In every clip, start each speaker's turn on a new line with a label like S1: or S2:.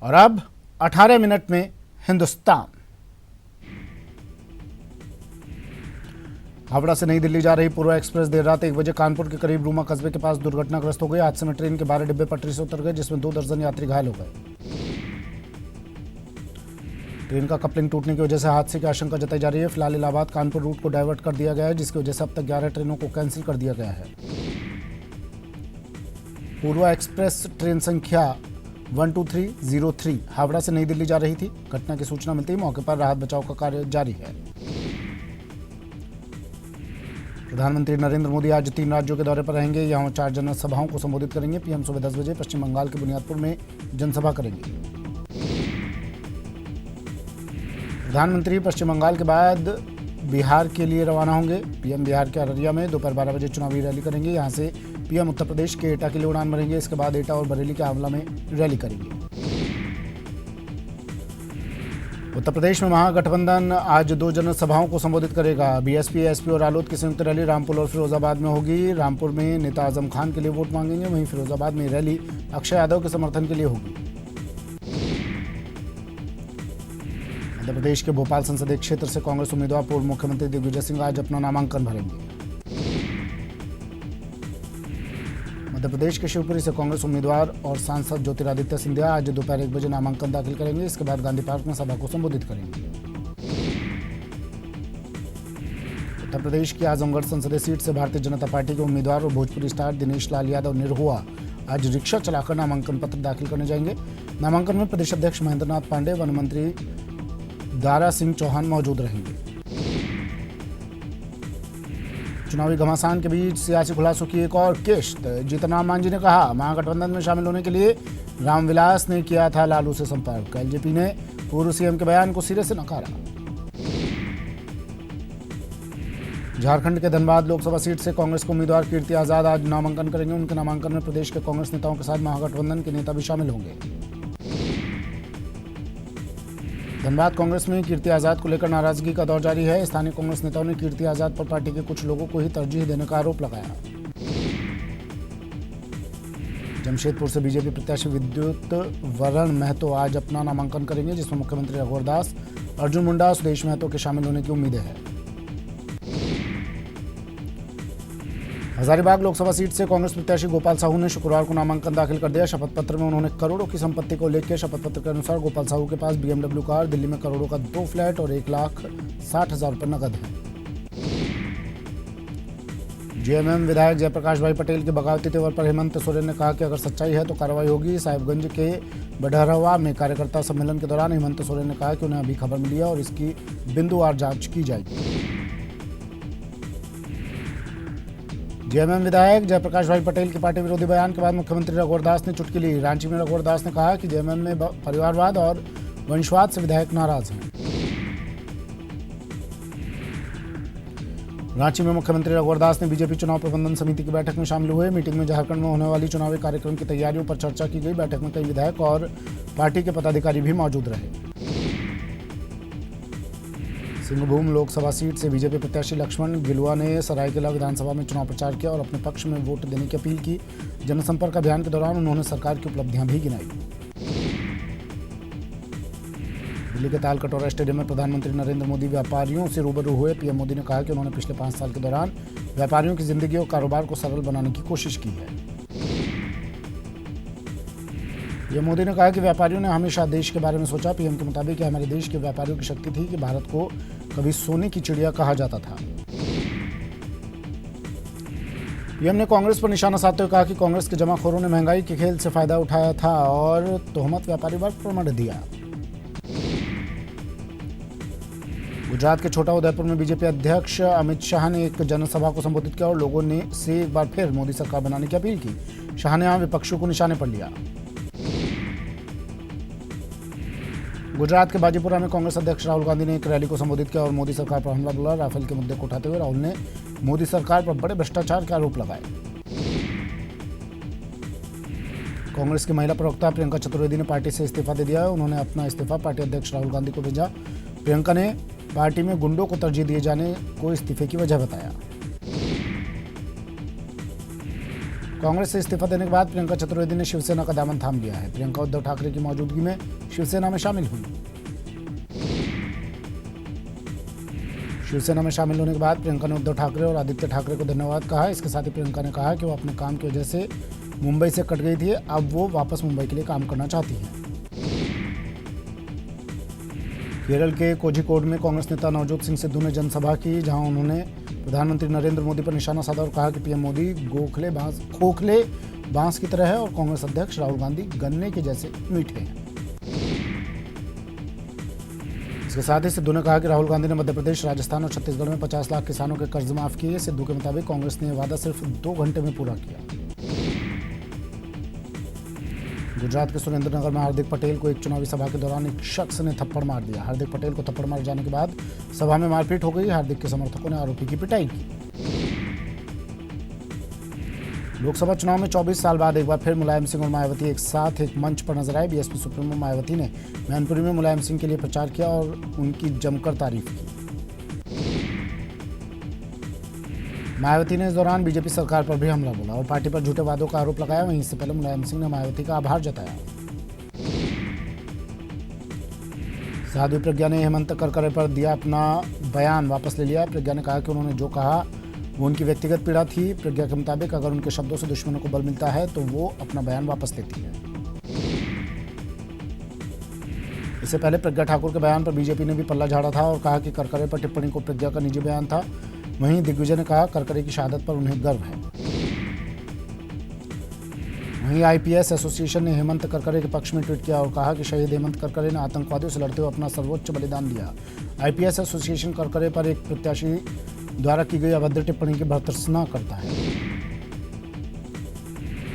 S1: और अब 18 मिनट में हिंदुस्तान। हावड़ा से नई दिल्ली जा रही पूर्वा एक्सप्रेस देर रात 1 बजे कानपुर के करीब रूमा कस्बे के पास दुर्घटनाग्रस्त हो गई। हादसे में ट्रेन के 12 डिब्बे पटरी से उतर गए, जिसमें 2 दर्जन यात्री घायल हो गए। ट्रेन का कपलिंग टूटने की वजह से हादसे की आशंका जताई जा रही है। फिलहाल इलाहाबाद कानपुर रूट को डाइवर्ट कर दिया गया है, जिसकी वजह से अब तक 11 ट्रेनों को कैंसिल कर दिया गया है। पूर्वा एक्सप्रेस ट्रेन संख्या 12303 हावड़ा से नई दिल्ली जा रही थी। घटना की सूचना मिलते ही मौके पर राहत बचाव का कार्य जारी है। प्रधानमंत्री नरेंद्र मोदी आज 3 राज्यों के दौरे पर रहेंगे। यहां 4 जनसभाओं को संबोधित करेंगे। पीएम सुबह 10 बजे पश्चिम बंगाल के बुनियादपुर में जनसभा करेंगे। प्रधानमंत्री पश्चिम बंगाल के बाद बिहार के लिए रवाना होंगे। पीएम बिहार के अररिया में दोपहर 12 बजे चुनावी रैली करेंगे। यहां से पीएम उत्तर प्रदेश के एटा के लिए उड़ान भरेंगे। इसके बाद एटा और बरेली के आंवला में रैली करेंगे। उत्तर प्रदेश में महागठबंधन आज 2 जनसभाओं को संबोधित करेगा। बीएसपी, एसपी और रालोद की संयुक्त रैली रामपुर और फिरोजाबाद में होगी। रामपुर में नेता आजम खान के लिए वोट मांगेंगे, वहीं फिरोजाबाद में रैली अक्षय यादव के समर्थन के लिए होगी। मध्य प्रदेश के भोपाल संसदीय क्षेत्र से कांग्रेस उम्मीदवार पूर्व मुख्यमंत्री दिग्विजय सिंह आज अपना नामांकन भरेंगे। मध्य प्रदेश के शिवपुरी से कांग्रेस उम्मीदवार और सांसद ज्योतिरादित्य सिंधिया आज दोपहर 1 बजे नामांकन दाखिल करेंगे। इसके बाद गांधी पार्क में सभा को संबोधित करेंगे। उत्तर प्रदेश की आजमगढ़ संसदीय सीट से भारतीय जनता पार्टी के उम्मीदवार और भोजपुरी स्टार दिनेश लाल यादव निरहुआ आज रिक्शा चलाकर नामांकन पत्र दाखिल करने जाएंगे। नामांकन में प्रदेश अध्यक्ष महेंद्र नाथ पांडे, वन मंत्री दारा सिंह चौहान मौजूद रहेंगे। चुनावी घमासान के बीच सियासी खुलासों की एक और किश्त। जीतन राम मांझी ने कहा, महागठबंधन में शामिल होने के लिए रामविलास ने किया था लालू से संपर्क। एलजेपी ने पूर्व सीएम के बयान को सिरे से नकारा। झारखंड के धनबाद लोकसभा सीट से कांग्रेस के उम्मीदवार कीर्ति आजाद आज नामांकन करेंगे। उनके नामांकन में प्रदेश के कांग्रेस नेताओं के साथ महागठबंधन के नेता भी शामिल होंगे। धनबाद कांग्रेस में कीर्ति आजाद को लेकर नाराजगी का दौर जारी है। स्थानीय कांग्रेस नेताओं ने कीर्ति आजाद पर पार्टी के कुछ लोगों को ही तरजीह देने का आरोप लगाया। जमशेदपुर से बीजेपी प्रत्याशी विद्युत वरण महतो आज अपना नामांकन करेंगे, जिसमें मुख्यमंत्री रघुवर दास, अर्जुन मुंडा, सुदेश महतो के शामिल होने की उम्मीदें हैं। हजारीबाग लोकसभा सीट से कांग्रेस प्रत्याशी गोपाल साहू ने शुक्रवार को नामांकन दाखिल कर दिया। शपथ पत्र में उन्होंने करोड़ों की संपत्ति को उल्लेख किया। शपथ पत्र के अनुसार गोपाल साहू के पास BMW कार, दिल्ली में करोड़ों का 2 फ्लैट और 1,60,000 रुपये नकद है। जेएमएम विधायक जयप्रकाश भाई पटेल के बगावती तेवर पर हेमंत सोरेन ने कहा कि अगर सच्चाई है तो कार्रवाई होगी। साहिबगंज के बडहरवा में कार्यकर्ता सम्मेलन के दौरान हेमंत सोरेन ने कहा कि उन्हें अभी खबर मिली है और इसकी बिंदुवार जांच की जाएगी। जेएमएम विधायक जयप्रकाश भाई पटेल के पार्टी विरोधी बयान के बाद मुख्यमंत्री रघुवर दास ने चुटकी ली। रांची में रघुवर दास ने कहा कि जेएमएम में परिवारवाद और वंशवाद से विधायक नाराज हैं। रांची में मुख्यमंत्री रघुवर दास ने बीजेपी चुनाव प्रबंधन समिति की बैठक में शामिल हुए। मीटिंग में झारखंड में होने वाली चुनावी कार्यक्रम की तैयारियों पर चर्चा की गई। बैठक में कई विधायक और पार्टी के पदाधिकारी भी मौजूद रहे। सिंहभूम लोकसभा सीट से बीजेपी प्रत्याशी लक्ष्मण गिलुआ ने सरायकेला विधानसभा में चुनाव प्रचार किया और अपने पक्ष में वोट देने की अपील की। जनसंपर्क अभियान के दौरान उन्होंने सरकार की उपलब्धियां भी गिनाई। दिल्ली के तालकटोरा स्टेडियम में प्रधानमंत्री नरेंद्र मोदी व्यापारियों से रूबरू हुए। पीएम मोदी ने कहा कि उन्होंने पिछले 5 साल के दौरान व्यापारियों की जिंदगी और कारोबार को सरल बनाने की कोशिश की है। पीएम मोदी ने कहा कि व्यापारियों ने हमेशा देश के बारे में सोचा। पीएम के मुताबिक यह हमारे देश के व्यापारियों की शक्ति थी कि भारत को कभी सोने की चिड़िया कहा जाता था। पीएम ने कांग्रेस पर निशाना साधते हुए कहा कि कांग्रेस के जमाखोरों ने महंगाई के खेल से फायदा उठाया था और तोहमत व्यापारी वर्ग पर मढ़ दिया। गुजरात के छोटा उदयपुर में बीजेपी अध्यक्ष अमित शाह ने एक जनसभा को संबोधित किया और लोगों ने से एक बार फिर मोदी सरकार बनाने की अपील की। शाह ने यहां विपक्षियों को निशाने पर लिया। गुजरात के बाजीपुरा में कांग्रेस अध्यक्ष राहुल गांधी ने एक रैली को संबोधित किया और मोदी सरकार पर हमला बोला। राफेल के मुद्दे को उठाते हुए राहुल ने मोदी सरकार पर बड़े भ्रष्टाचार के आरोप लगाए। कांग्रेस की महिला प्रवक्ता प्रियंका चतुर्वेदी ने पार्टी से इस्तीफा दे दिया है। उन्होंने अपना इस्तीफा पार्टी अध्यक्ष राहुल गांधी को भेजा। प्रियंका ने पार्टी में गुंडों को तरजीह दिए जाने को इस्तीफे की वजह बताया। कांग्रेस से इस्तीफा देने के बाद प्रियंका चतुर्वेदी ने शिवसेना का दामन थाम लिया है। प्रियंका उद्धव ठाकरे की मौजूदगी में शिवसेना में शामिल हुई। शिवसेना में शामिल होने के बाद प्रियंका ने उद्धव ठाकरे और आदित्य ठाकरे को धन्यवाद कहा। इसके साथ ही प्रियंका ने कहा कि वो अपने काम की वजह से मुंबई से कट गई थी, अब वो वापस मुंबई के लिए काम करना चाहती हैं। केरल के कोझिकोड में कांग्रेस नेता नवजोत सिंह सिद्धू ने जनसभा की, जहां उन्होंने प्रधानमंत्री नरेंद्र मोदी पर निशाना साधा और कहा कि पीएम मोदी खोखले बांस की तरह है और कांग्रेस अध्यक्ष राहुल गांधी गन्ने के जैसे मीठे हैं। इसके साथ ही सिद्धू ने कहा कि राहुल गांधी ने मध्य प्रदेश, राजस्थान और छत्तीसगढ़ में 50 लाख किसानों के कर्ज माफ किए। सिद्धू के मुताबिक कांग्रेस ने यह वादा सिर्फ 2 घंटे में पूरा किया। गुजरात के सुरेंद्रनगर में हार्दिक पटेल को एक चुनावी सभा के दौरान एक शख्स ने थप्पड़ मार दिया। हार्दिक पटेल को थप्पड़ मारे जाने के बाद सभा में मारपीट हो गई। हार्दिक के समर्थकों ने आरोपी की पिटाई की। लोकसभा चुनाव में 24 साल बाद एक बार फिर मुलायम सिंह और मायावती एक साथ एक मंच पर नजर आए। बीएसपी सुप्रीमो मायावती ने मैनपुरी में मुलायम सिंह के लिए प्रचार किया और उनकी जमकर तारीफ की। मायावती ने इस दौरान बीजेपी सरकार पर भी हमला बोला और पार्टी पर झूठे वादों का आरोप लगाया। वहीं इससे पहले मुलायम सिंह ने मायावती का आभार जताया। साध्वी प्रज्ञा ने हेमंत करकरे पर दिया अपना बयान वापस ले लिया। प्रज्ञा ने कहा कि उन्होंने जो कहा वो उनकी व्यक्तिगत पीड़ा थी। प्रज्ञा के मुताबिक अगर उनके शब्दों से दुश्मनों को बल मिलता है तो वो अपना बयान वापस लेती है। इससे पहले प्रज्ञा ठाकुर के बयान पर बीजेपी ने भी पल्ला झाड़ा था और कहा कि करकरे पर टिप्पणी को प्रज्ञा का निजी बयान था। वहीं दिग्विजय ने कहा करकरे की शहादत पर उन्हें गर्व है। वहीं आईपीएस एसोसिएशन ने हेमंत करकरे के पक्ष में ट्वीट किया और कहा कि शहीद हेमंत करकरे ने आतंकवादियों से लड़ते हुए अपना सर्वोच्च बलिदान दिया। आईपीएस एसोसिएशन करकरे पर एक प्रत्याशी द्वारा की गई अभद्र टिप्पणी की भर्त्सना करता है।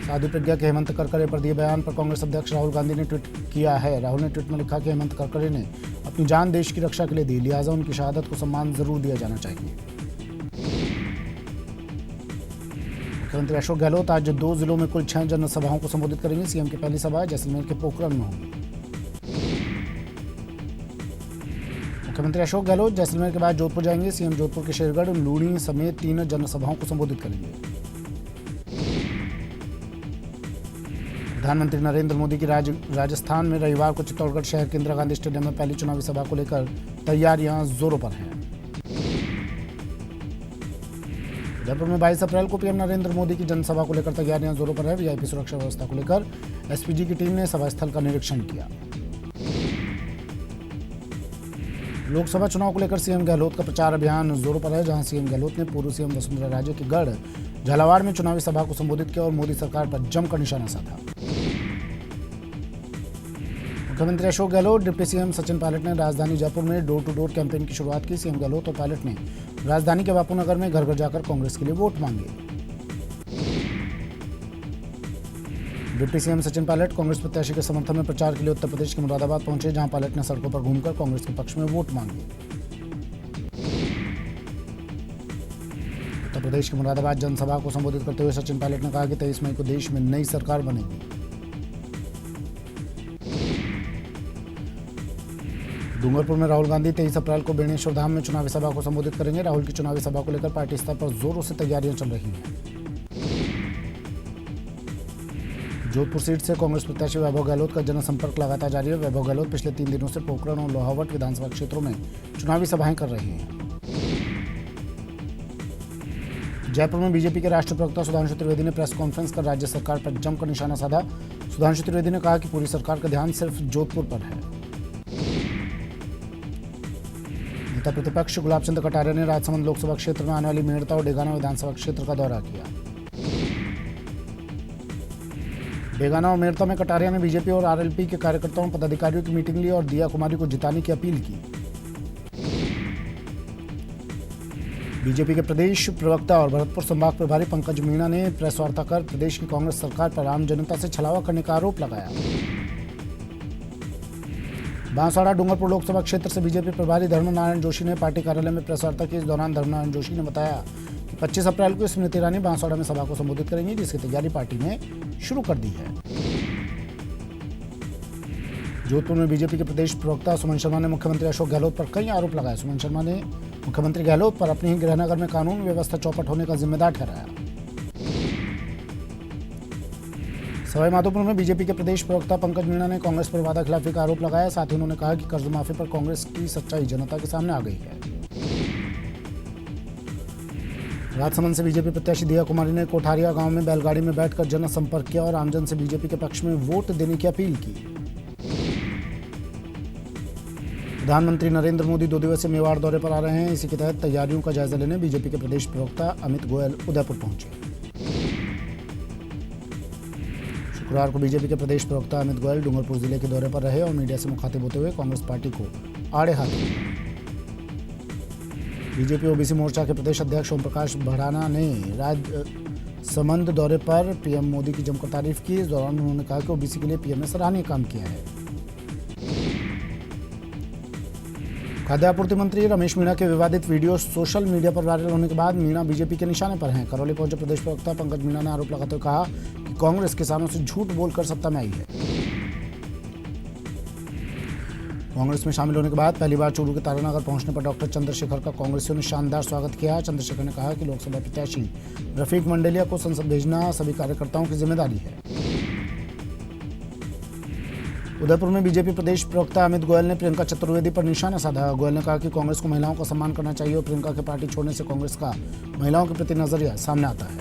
S1: साध्वी प्रज्ञा के हेमंत करकरे पर दिए बयान पर कांग्रेस अध्यक्ष राहुल गांधी ने ट्वीट किया है। राहुल ने ट्वीट में लिखा कि हेमंत करकरे ने अपनी जान देश की रक्षा के लिए दी, लिहाजा उनकी शहादत को सम्मान जरूर दिया जाना चाहिए। मुख्यमंत्री अशोक गहलोत आज 2 जिलों में कुल 6 जनसभाओं को संबोधित करेंगे। सीएम की पहली सभा जैसलमेर के पोखरण में होगी। मुख्यमंत्री अशोक गहलोत जैसलमेर के बाद जोधपुर जाएंगे। सीएम जोधपुर के शेरगढ़, लूणी समेत 3 जनसभाओं को संबोधित करेंगे। प्रधानमंत्री नरेंद्र मोदी की राजस्थान में रविवार को चित्तौड़गढ़ शहर के इंदिरा गांधी स्टेडियम में पहली चुनावी सभा को लेकर तैयारियां जोरों पर हैं। जयपुर में 22 अप्रैल को पीएम नरेंद्र मोदी की जनसभा को लेकर तैयारियां जोरों पर है। वीआईपी सुरक्षा व्यवस्था को लेकर एसपीजी की टीम ने सभा स्थल का निरीक्षण किया। लोकसभा चुनाव को लेकर सीएम गहलोत का प्रचार अभियान जोरों पर है, जहां सीएम गहलोत ने पूर्व सीएम वसुंधरा राजे के गढ़ झालावाड़ में चुनावी सभा को संबोधित किया और मोदी सरकार पर जमकर निशाना साधा। मुख्यमंत्री अशोक गहलोत, डिप्टी सीएम सचिन पायलट ने राजधानी जयपुर में डोर टू डोर कैंपेन की शुरुआत की। सीएम गहलोत और पायलट ने राजधानी के बापू नगर में घर घर जाकर कांग्रेस के लिए वोट मांगे। डिप्टी सीएम सचिन पायलट कांग्रेस प्रत्याशी के समर्थन में प्रचार के लिए उत्तर प्रदेश के मुरादाबाद पहुंचे, जहां पायलट ने सड़कों पर घूमकर कांग्रेस के पक्ष में वोट मांगे। उत्तर प्रदेश के मुरादाबाद जनसभा को संबोधित करते हुए सचिन पायलट ने कहा कि 23 मई को देश में नई सरकार बनेगी। डूंगरपुर में राहुल गांधी 23 अप्रैल को बेणेश्वर धाम में चुनावी सभा को संबोधित करेंगे। राहुल की चुनावी सभा को लेकर पार्टी स्तर पर जोरों से तैयारियां चल रही हैं। जोधपुर सीट से कांग्रेस प्रत्याशी वैभव गहलोत का जनसंपर्क लगातार जारी है। वैभव गहलोत पिछले 3 दिनों से पोखरण और लोहावट विधानसभा क्षेत्रों में चुनावी सभाएं कर रहे हैं। जयपुर में बीजेपी के राष्ट्रीय प्रवक्ता सुधांशु त्रिवेदी ने प्रेस कॉन्फ्रेंस कर राज्य सरकार पर जमकर निशाना साधा। सुधांशु त्रिवेदी ने कहा कि पूरी सरकार का ध्यान सिर्फ जोधपुर पर है। नेता प्रतिपक्ष गुलाब चंद कटारिया ने राजसमंद लोकसभा क्षेत्र में आने वाली मेड़ता और डेगाना विधानसभा क्षेत्र का दौरा किया। डेगाना और मेड़ता में कटारिया ने बीजेपी और आरएलपी के कार्यकर्ताओं पदाधिकारियों की मीटिंग ली और दिया कुमारी को जिताने की अपील की। बीजेपी के प्रदेश प्रवक्ता और भरतपुर संभाग प्रभारी पंकज मीणा ने प्रेस वार्ता कर प्रदेश की कांग्रेस सरकार पर आम जनता से छलावा करने का आरोप लगाया। बांसवाड़ा डूंगरपुर लोकसभा क्षेत्र से बीजेपी प्रभारी धर्मनारायण जोशी ने पार्टी कार्यालय में प्रेस वार्ता की। इस दौरान धर्मनारायण जोशी ने बताया कि 25 अप्रैल को स्मृति ईरानी बांसवाड़ा में सभा को संबोधित करेंगी, जिसकी तैयारी पार्टी ने शुरू कर दी है। जोधपुर में बीजेपी के प्रदेश प्रवक्ता सुमन शर्मा ने मुख्यमंत्री अशोक गहलोत पर कई आरोप लगाए। सुमन शर्मा ने मुख्यमंत्री गहलोत पर अपने ही गृहनगर में कानून व्यवस्था चौपट होने का जिम्मेदार ठहराया। सवाईमाधोपुर में बीजेपी के प्रदेश प्रवक्ता पंकज मीणा ने कांग्रेस पर वादाखिलाफी का आरोप लगाया। साथ ही उन्होंने कहा कि कर्ज माफी पर कांग्रेस की सच्चाई जनता के सामने आ गई है। राजसमंद से बीजेपी प्रत्याशी दिया कुमारी ने कोठारिया गांव में बैलगाड़ी में बैठकर जनसंपर्क किया और आमजन से बीजेपी के पक्ष में वोट देने की अपील की। प्रधानमंत्री नरेंद्र मोदी 2 दिवसीय मेवाड़ दौरे पर आ रहे हैं। इसी के तहत तैयारियों का जायजा लेने बीजेपी के प्रदेश प्रवक्ता अमित गोयल उदयपुर पहुंचे। शुक्रवार को बीजेपी के प्रदेश प्रवक्ता अमित गोयल डूंगरपुर जिले के दौरे पर रहे और मीडिया से मुखातिब होते हुए कांग्रेस पार्टी को आड़े हाथ लिया। बीजेपी ओबीसी मोर्चा के प्रदेश अध्यक्ष ओम प्रकाश भड़ाना ने राजसमंद दौरे पर पीएम मोदी की जमकर तारीफ की। इस दौरान उन्होंने कहा कि ओबीसी के लिए पीएम ने सराहनीय काम किया है। खाद्य आपूर्ति मंत्री रमेश मीणा के विवादित वीडियो सोशल मीडिया पर वायरल होने के बाद मीणा बीजेपी के निशाने पर हैं। करौली पहुंचे प्रदेश प्रवक्ता पंकज मीणा ने आरोप लगाते हुए कहा कि कांग्रेस किसानों से झूठ बोलकर सत्ता में आई है। कांग्रेस में शामिल होने के बाद पहली बार चूरू के तारानगर पहुंचने पर डॉक्टर चंद्रशेखर का कांग्रेसियों ने शानदार स्वागत किया। चंद्रशेखर ने कहा कि लोकसभा प्रत्याशी रफीक मंडेलिया को संसद भेजना सभी कार्यकर्ताओं की जिम्मेदारी है। उदयपुर में बीजेपी प्रदेश प्रवक्ता अमित गोयल ने प्रियंका चतुर्वेदी पर निशाना साधा। गोयल ने कहा कि कांग्रेस को महिलाओं का सम्मान करना चाहिए और प्रियंका के पार्टी छोड़ने से कांग्रेस का महिलाओं के प्रति नजरिया सामने आता है।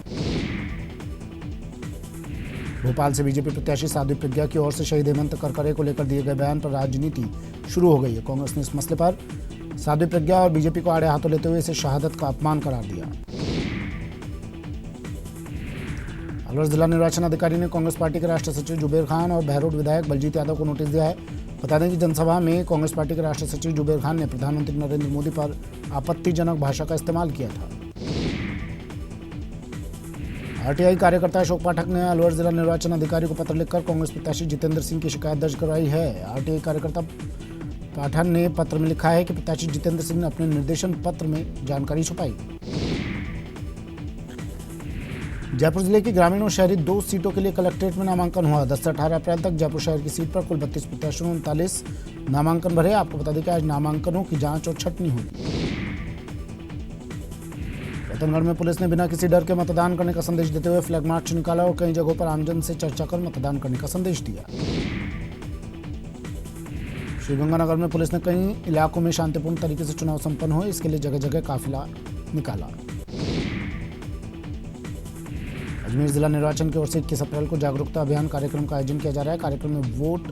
S1: भोपाल से बीजेपी प्रत्याशी साध्वी प्रज्ञा की ओर से शहीद हेमंत करकरे को लेकर दिए गए बयान पर राजनीति शुरू हो गई है। कांग्रेस ने इस मसले पर साध्वी प्रज्ञा और बीजेपी को आड़े हाथों लेते हुए इसे शहादत का अपमान करार दिया। अलवर जिला निर्वाचन अधिकारी ने कांग्रेस पार्टी के राष्ट्रीय सचिव जुबेर खान और बहरोड विधायक बलजीत यादव को नोटिस दिया है। बता दें कि जनसभा में कांग्रेस पार्टी के राष्ट्रीय सचिव जुबेर खान ने प्रधानमंत्री नरेंद्र मोदी पर आपत्तिजनक भाषा का इस्तेमाल किया था। आरटीआई कार्यकर्ता अशोक पाठक ने अलवर जिला निर्वाचन अधिकारी को पत्र लिखकर कांग्रेस प्रत्याशी जितेंद्र सिंह की शिकायत दर्ज करवाई है। आरटीआई कार्यकर्ता पाठक ने पत्र में लिखा है कि प्रत्याशी जितेंद्र सिंह ने अपने निर्देशन पत्र में जानकारी छुपाई। जयपुर जिले की ग्रामीण और शहरी 2 सीटों के लिए कलेक्ट्रेट में नामांकन हुआ। 10 से 18 अप्रैल तक जयपुर शहर की सीट पर कुल 32 प्रत्याशियों ने 39 नामांकन भरे। आपको बता दें कि आज नामांकनों की जांच और छंटनी होगी। रतनगढ़ में पुलिस ने बिना किसी डर के मतदान करने का संदेश देते हुए फ्लैग मार्च निकाला और कई जगहों पर आमजन से चर्चा कर मतदान करने का संदेश दिया। श्रीगंगानगर में पुलिस ने कई इलाकों में शांतिपूर्ण तरीके से चुनाव संपन्न हो, इसके लिए जगह जगह काफिला निकाला। अजमेर जिला निर्वाचन की ओर से 21 अप्रैल को जागरूकता अभियान कार्यक्रम का आयोजन किया जा रहा है। कार्यक्रम में वोट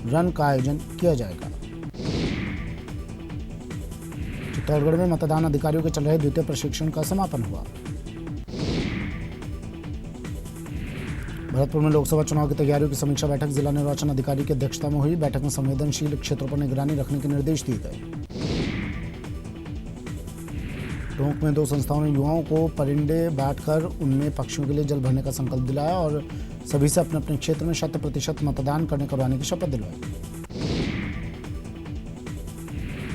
S1: रन का आयोजन किया जाएगा। चित्तौड़गढ़ में मतदान अधिकारियों के चल रहे द्वितीय प्रशिक्षण का समापन हुआ। भरतपुर में लोकसभा चुनाव की तैयारियों की समीक्षा बैठक जिला निर्वाचन अधिकारी की अध्यक्षता में हुई। बैठक में संवेदनशील क्षेत्रों पर निगरानी रखने के निर्देश दिए गए। टोंक में 2 संस्थाओं ने युवाओं को परिंदे बांटकर उनमें पक्षियों के लिए जल भरने का संकल्प दिलाया और सभी से अपने अपने क्षेत्र में 100% मतदान करवाने की शपथ दिलवाई।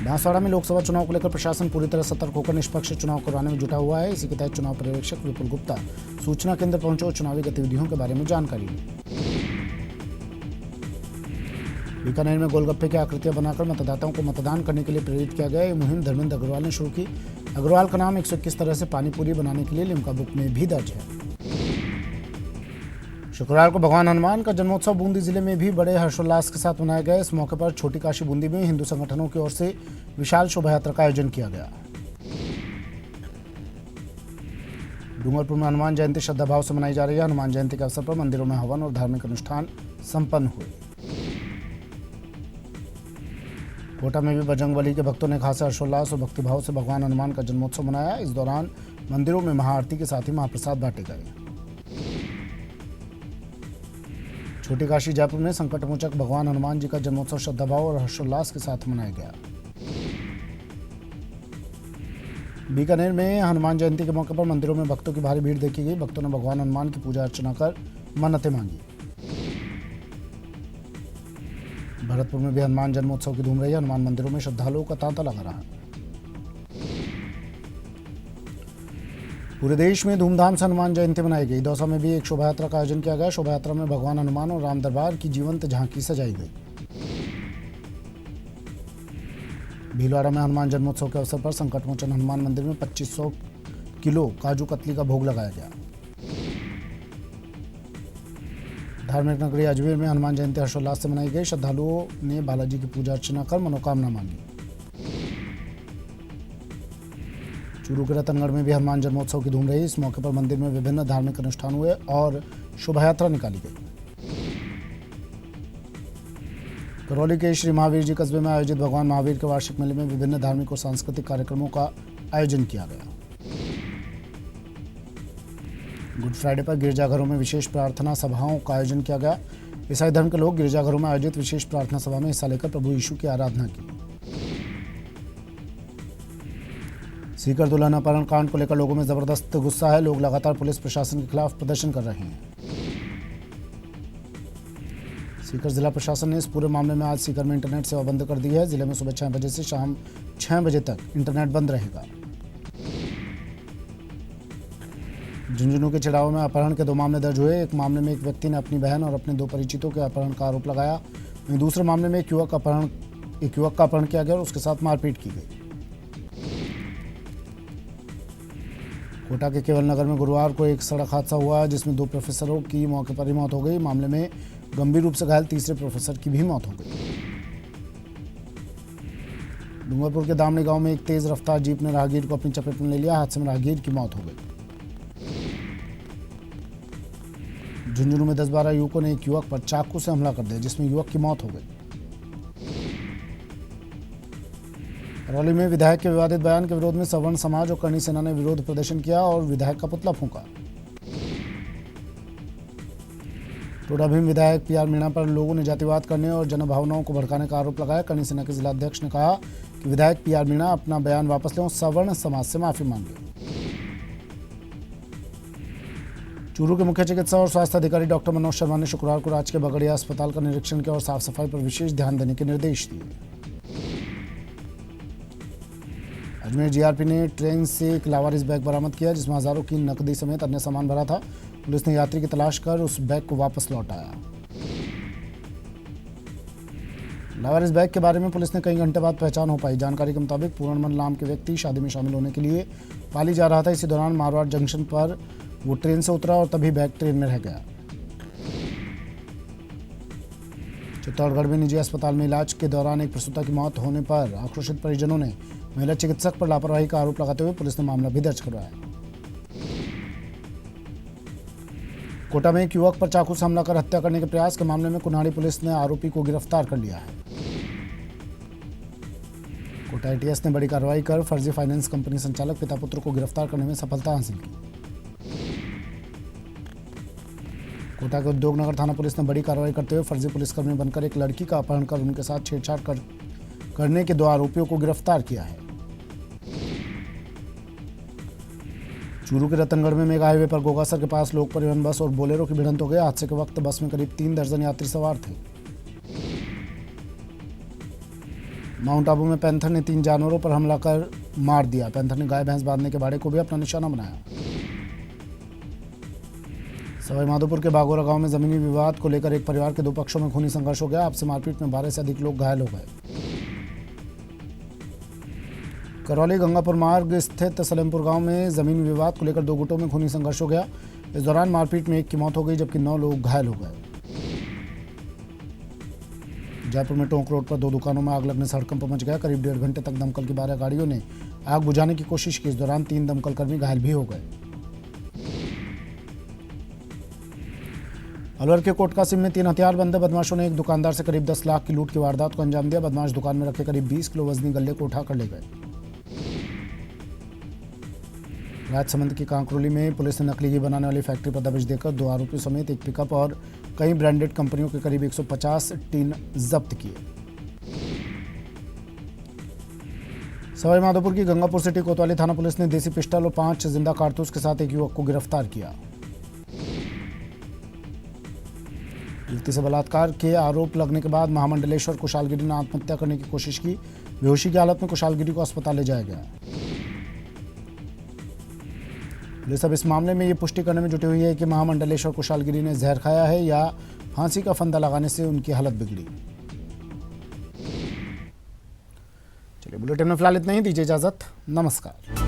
S1: बांसवाड़ा में लोकसभा चुनाव को लेकर प्रशासन पूरी तरह सतर्क होकर निष्पक्ष चुनाव करवाने में जुटा हुआ है। इसी के तहत चुनाव पर्यवेक्षक विपुल गुप्ता सूचना केंद्र पहुंचे और चुनावी गतिविधियों के बारे में जानकारी ली। बीकानेर में गोलगप्पे की आकृतियां बनाकर मतदाताओं को मतदान करने के लिए प्रेरित किया गया। ये मुहिम धर्मेंद्र अग्रवाल ने शुरू की। अग्रवाल का नाम 121 तरह से पानीपुरी बनाने के लिए लिम्का बुक में भी दर्ज है। शुक्रवार को भगवान हनुमान का जन्मोत्सव बूंदी जिले में भी बड़े हर्षोल्लास के साथ मनाया गया। इस मौके पर छोटी काशी बूंदी में हिंदू संगठनों की ओर से विशाल शोभा यात्रा का आयोजन किया गया। डूंगरपुर में हनुमान जयंती श्रद्धाभाव से मनाई जा रही है। हनुमान जयंती के अवसर पर मंदिरों में हवन और धार्मिक अनुष्ठान संपन्न हुए। कोटा में भी बजरंगबली के भक्तों ने खासा हर्षोल्लास और भक्तिभाव से भगवान हनुमान का जन्मोत्सव मनाया। इस दौरान मंदिरों में महाआरती के साथ ही महाप्रसाद बांटे गए। छोटी काशी जयपुर में संकटमोचक भगवान हनुमान जी का जन्मोत्सव श्रद्धाभाव और हर्षोल्लास के साथ मनाया गया। बीकानेर में हनुमान जयंती के मौके पर मंदिरों में भक्तों की भारी भीड़ देखी गई। भक्तों ने भगवान हनुमान की पूजा अर्चना कर मन्नतें मांगी। भरतपुर में भी हनुमान जन्मोत्सव की धूम रही। हनुमान मंदिरों में श्रद्धालुओं का तांता लगा रहा। पूरे देश में धूमधाम से हनुमान जयंती मनाई गई। दौसा में भी एक शोभा यात्रा का आयोजन किया गया। शोभा यात्रा में भगवान हनुमान और राम दरबार की जीवंत झांकी सजाई गई। भीलवाड़ा में हनुमान जन्मोत्सव के अवसर पर संकटमोचन हनुमान मंदिर में 2500 किलो काजू कतली का भोग लगाया गया। धार्मिक नगरी अजमेर में हनुमान जयंती हर्षोल्लास से मनाई गई। श्रद्धालुओं ने बालाजी की पूजा अर्चना कर मनोकामना मांगी। चूरू के रतनगढ़ में भी हनुमान जन्मोत्सव की धूम रही। इस मौके पर मंदिर में विभिन्न धार्मिक अनुष्ठान हुए और शोभा यात्रा निकाली गई। करौली के श्री महावीर जी कस्बे में आयोजित भगवान महावीर के वार्षिक मेले में विभिन्न धार्मिक और सांस्कृतिक कार्यक्रमों का आयोजन किया गया। गुड फ्राइडे पर गिरजाघरों में विशेष प्रार्थना सभाओं का आयोजन किया गया। ईसाई धर्म के लोग गिरजाघरों में आयोजित विशेष प्रार्थना सभा में हिस्सा लेकर प्रभु यीशु की आराधना की। सीकर दुल्हन अपहरण कांड को लेकर लोगों में जबरदस्त गुस्सा है। लोग लगातार पुलिस प्रशासन के खिलाफ प्रदर्शन कर रहे हैं। सीकर जिला प्रशासन ने इस पूरे मामले में आज सीकर में इंटरनेट सेवा बंद कर दी है। जिले में सुबह 6 बजे से शाम 6 बजे तक इंटरनेट बंद रहेगा। झुंझुनू के चिड़ाव में अपहरण के 2 मामले दर्ज हुए। एक मामले में एक व्यक्ति ने अपनी बहन और अपने 2 परिचितों के अपहरण का आरोप लगाया। वहीं दूसरे मामले में एक युवक का अपहरण किया गया और उसके साथ मारपीट की गई। कोटा के केवल नगर में गुरुवार को एक सड़क हादसा हुआ जिसमें 2 प्रोफेसरों की मौके पर ही मौत हो गई। मामले में गंभीर रूप से घायल तीसरे प्रोफेसर की भी मौत हो गई। डूंगरपुर के दामनी गांव में एक तेज रफ्तार जीप ने राहगीर को अपनी चपेट में ले लिया। हादसे में राहगीर की मौत हो गई। झुंझुनू में 10-12 युवकों ने एक युवक पर चाकू से हमला कर दिया जिसमें युवक की मौत हो गई। करौली में विधायक के विवादित बयान के विरोध में सवर्ण समाज और करणी सेना ने विरोध प्रदर्शन किया और विधायक का पुतला फूंका। टोडा भीम विधायक पीआर मीणा पर लोगों ने जातिवाद करने और जनभावनाओं को भड़काने का आरोप लगाया। करणी सेना के जिलाध्यक्ष ने कहा कि विधायक पीआर मीणा अपना बयान वापस लें और सवर्ण समाज से माफी मांगे। चूरू के मुख्य चिकित्सा और स्वास्थ्य अधिकारी डॉक्टर मनोज शर्मा ने शुक्रवार को राज्य के बगड़िया अस्पताल का निरीक्षण किया और साफ सफाई पर विशेष ध्यान देने के निर्देश दिए। अजमेर जीआरपी ने ट्रेन से एक लावारिस बैग बरामद किया जिसमें हजारों की नकदी समेत अन्य सामान भरा था। पुलिस ने यात्री की तलाश कर उस बैग को वापस लौटाया। लावारिस बैग के बारे में पुलिस ने कई घंटे बाद पहचान हो पाई। जानकारी के मुताबिक पूर्णमन नाम के व्यक्ति शादी में शामिल होने के लिए पाली जा रहा था। इसी दौरान मारवाड़ जंक्शन पर वो ट्रेन से उतरा और तभी बैग ट्रेन में रह गया। चित्तौड़गढ़ में निजी अस्पताल में इलाज के दौरान एक प्रसूता की मौत होने पर आक्रोशित परिजनों ने महिला चिकित्सक पर लापरवाही का आरोप लगाते हुए पुलिस ने मामला भी दर्ज करवाया। कोटा में एक युवक पर चाकू से हमला कर हत्या करने के प्रयास के मामले में कुन्हाड़ी पुलिस ने आरोपी को गिरफ्तार कर लिया है। कोटा एटीएस ने बड़ी कार्रवाई कर फर्जी फाइनेंस कंपनी संचालक पिता पुत्र को गिरफ्तार करने में सफलता हासिल की। कोटा के उद्योगनगर थाना पुलिस ने बड़ी कार्रवाई करते हुए फर्जी पुलिसकर्मी बनकर एक लड़की का अपहरण कर उनके साथ छेड़छाड़ करने के 2 आरोपियों को गिरफ्तार किया है। चूरू के रतनगढ़ में मेगा हाईवे पर गोगासर के पास लोक परिवहन बस और बोलेरो की भिड़ंत हो गई। हादसे के वक्त बस में करीब 3 दर्जन यात्री सवार थे। माउंट आबू में पैंथर ने 3 जानवरों पर हमला कर मार दिया। पैंथर ने गाय भैंस बांधने के बाड़े को भी अपना निशाना बनाया। सवाई माधोपुर के बागोरा गांव में जमीनी विवाद को लेकर एक परिवार के 2 पक्षों में खूनी संघर्ष हो गया। आपसी मारपीट में 12 से अधिक लोग घायल हो गए। करौली गंगापुर मार्ग स्थित सलेमपुर गांव में जमीनी विवाद को लेकर 2 गुटों में खूनी संघर्ष हो गया। इस दौरान मारपीट में एक की मौत हो गई जबकि 9 लोग घायल हो गए। जयपुर में टोंक रोड पर 2 दुकानों में आग लगने से हड़कंप मच गया। करीब 1.5 घंटे तक दमकल की 12 गाड़ियों ने आग बुझाने की कोशिश की। इस दौरान 3 दमकल कर्मी घायल भी हो गए। अलवर के कोटकासिम में 3 हथियारबंद बदमाशों ने एक दुकानदार से करीब 10 लाख की लूट की वारदात को अंजाम दिया। बदमाश दुकान में रखे करीब 20 किलो वजनी गल्ले को उठाकर ले गए। राजसमंद की कांकरोली में पुलिस ने नकली घी बनाने वाली फैक्ट्री पर दबिश देकर 2 आरोपियों समेत एक पिकअप और कई ब्रांडेड कंपनियों के करीब 150 टीन जब्त किए। सवाई माधोपुर की गंगापुर सिटी कोतवाली थाना पुलिस ने देसी पिस्टल और 5 जिंदा कारतूस के साथ एक युवक को गिरफ्तार किया। युवती से बलात्कार के आरोप लगने के बाद महामंडलेश्वर कुशालगिरी ने आत्महत्या करने की कोशिश की। बेहोशी की हालत में कुशालगिरी को अस्पताल ले जाया गया। पुलिस अब इस मामले में ये पुष्टि करने में जुटी हुई है कि महामंडलेश्वर कुशालगिरी ने जहर खाया है या फांसी का फंदा लगाने से उनकी हालत बिगड़ी। चलिए बुलेटिन में फिलहाल इतना ही, दीजिए इजाजत, नमस्कार।